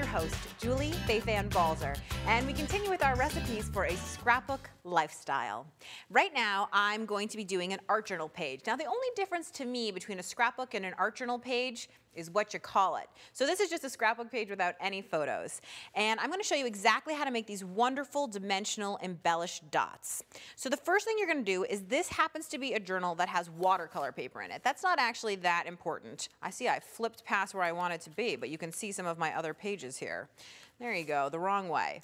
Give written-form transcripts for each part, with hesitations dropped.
host, Julie Fei-Fan Balzer, and we continue with our recipes for a scrapbook lifestyle. Right now, I'm going to be doing an art journal page. Now, the only difference to me between a scrapbook and an art journal page is what you call it. So this is just a scrapbook page without any photos. And I'm going to show you exactly how to make these wonderful dimensional embellished dots. So the first thing you're going to do is this happens to be a journal that has watercolor paper in it. That's not actually that important. I see I flipped past where I want it to be, but you can see some of my other pages here. There you go, the wrong way.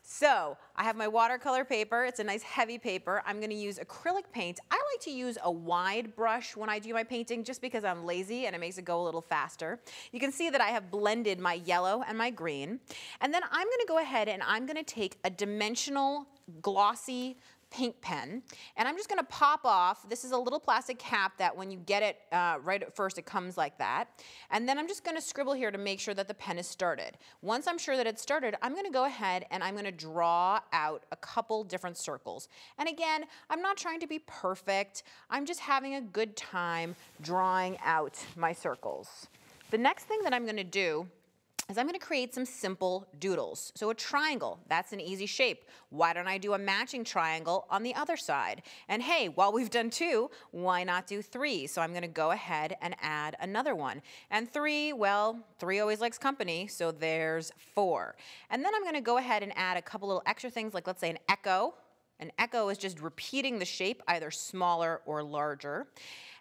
So I have my watercolor paper. It's a nice heavy paper. I'm going to use acrylic paint. I like to use a wide brush when I do my painting just because I'm lazy and it makes it go a little faster. You can see that I have blended my yellow and my green. And then I'm going to go ahead and I'm going to take a dimensional glossy paint pen, and I'm just going to pop off. This is a little plastic cap that when you get it right at first, it comes like that. And then I'm just going to scribble here to make sure that the pen is started. Once I'm sure that it's started, I'm going to go ahead and I'm going to draw out a couple different circles. And again, I'm not trying to be perfect. I'm just having a good time drawing out my circles. The next thing that I'm going to do is I'm going to create some simple doodles. So a triangle, that's an easy shape. Why don't I do a matching triangle on the other side? And hey, while we've done 2, why not do 3? So I'm going to go ahead and add another one. And 3, well, 3 always likes company, so there's 4. And then I'm going to go ahead and add a couple little extra things, like let's say an echo. An echo is just repeating the shape, either smaller or larger.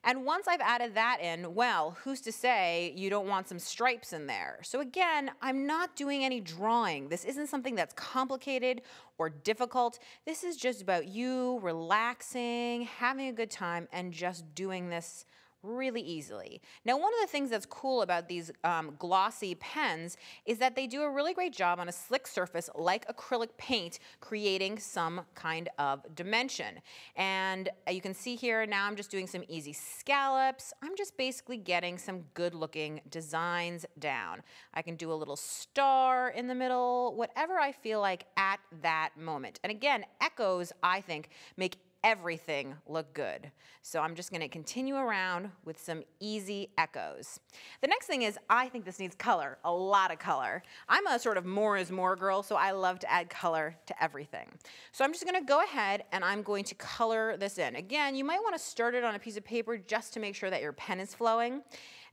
And once I've added that in, well, who's to say you don't want some stripes in there? So again, I'm not doing any drawing. This isn't something that's complicated or difficult. This is just about you relaxing, having a good time, and just doing this really easily. Now, one of the things that's cool about these glossy pens is that they do a really great job on a slick surface like acrylic paint, creating some kind of dimension. And you can see here, now I'm just doing some easy scallops. I'm just basically getting some good looking designs down. I can do a little star in the middle, whatever I feel like at that moment. And again, echoes, I think, make everything look good. So I'm just going to continue around with some easy echoes. The next thing is, I think this needs color, a lot of color. I'm a sort of more is more girl, so I love to add color to everything. So I'm just going to go ahead and I'm going to color this in. Again, you might want to start it on a piece of paper just to make sure that your pen is flowing.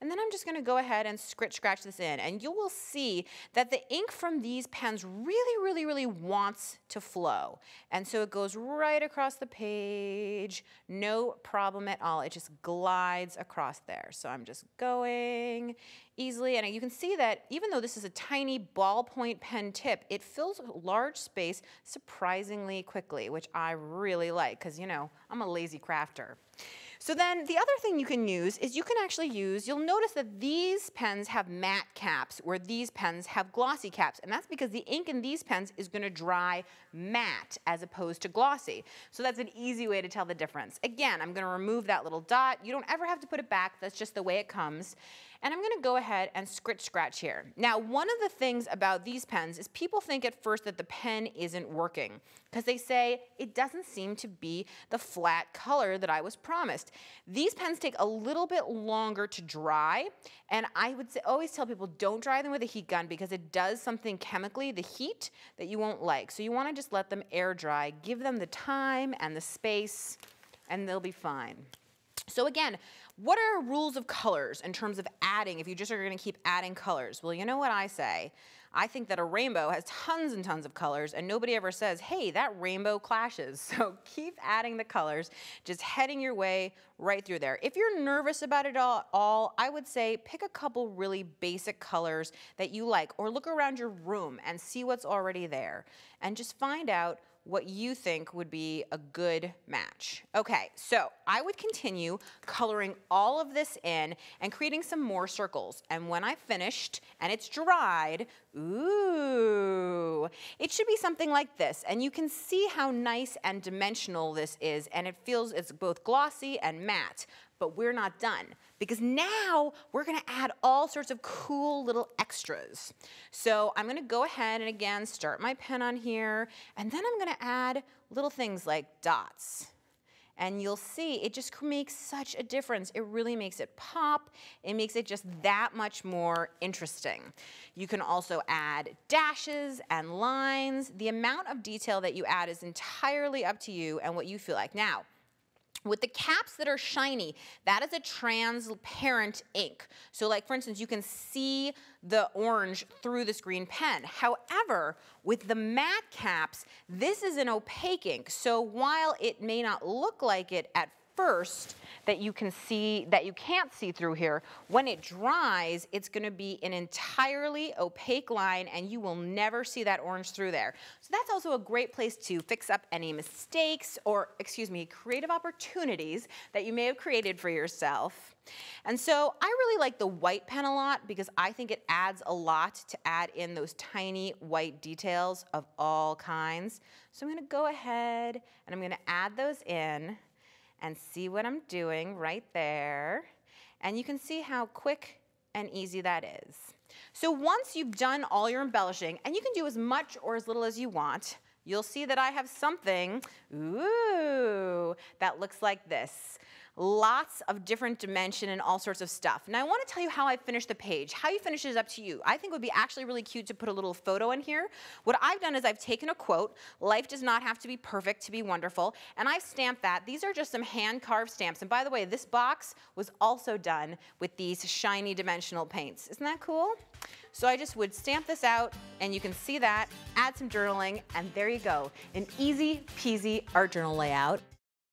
And then I'm just going to go ahead and scratch this in. And you will see that the ink from these pens really wants to flow. And so it goes right across the page, no problem at all. It just glides across there. So I'm just going easily. And you can see that even though this is a tiny ballpoint pen tip, it fills a large space surprisingly quickly, which I really like because, you know, I'm a lazy crafter. So then the other thing you can use is you can actually use, you'll notice that these pens have matte caps where these pens have glossy caps. And that's because the ink in these pens is going to dry matte as opposed to glossy. So that's an easy way to tell the difference. Again, I'm going to remove that little dot. You don't ever have to put it back. That's just the way it comes. And I'm going to go ahead and scratch here. Now, one of the things about these pens is people think at first that the pen isn't working because they say it doesn't seem to be the flat color that I was promised. These pens take a little bit longer to dry, and I would always tell people don't dry them with a heat gun because it does something chemically, the heat, that you won't like. So you want to just let them air dry, give them the time and the space, and they'll be fine. So again, what are rules of colors in terms of adding, if you just are going to keep adding colors? Well, you know what I say? I think that a rainbow has tons and tons of colors, and nobody ever says, hey, that rainbow clashes. So keep adding the colors, just heading your way right through there. If you're nervous about it all, I would say pick a couple really basic colors that you like, or look around your room and see what's already there, and just find out what you think would be a good match. Okay, so I would continue coloring all of this in and creating some more circles. And when I finished and it's dried, ooh, it should be something like this. And you can see how nice and dimensional this is, and it feels it's both glossy and matte. But we're not done, because now we're going to add all sorts of cool little extras. So I'm going to go ahead and again start my pen on here, and then I'm going to add little things like dots and you'll see it just makes such a difference. It really makes it pop. It makes it just that much more interesting. You can also add dashes and lines. The amount of detail that you add is entirely up to you and what you feel like. Now, with the caps that are shiny, that is a transparent ink. So like for instance, you can see the orange through this green pen. However, with the matte caps, this is an opaque ink. So while it may not look like it at first, that you can see, that you can't see through here, when it dries, it's gonna be an entirely opaque line and you will never see that orange through there. So that's also a great place to fix up any mistakes or, excuse me, creative opportunities that you may have created for yourself. And so I really like the white pen a lot because I think it adds a lot to add in those tiny white details of all kinds. So I'm gonna go ahead and I'm gonna add those in and see what I'm doing right there. And you can see how quick and easy that is. So once you've done all your embellishing, and you can do as much or as little as you want, you'll see that I have something, ooh, that looks like this. Lots of different dimension and all sorts of stuff. Now I want to tell you how I finish the page. How you finish is up to you. I think it would be actually really cute to put a little photo in here. What I've done is I've taken a quote, life does not have to be perfect to be wonderful, and I've stamped that. These are just some hand-carved stamps. And by the way, this box was also done with these shiny dimensional paints. Isn't that cool? So I just would stamp this out, and you can see that, add some journaling, and there you go, an easy peasy art journal layout.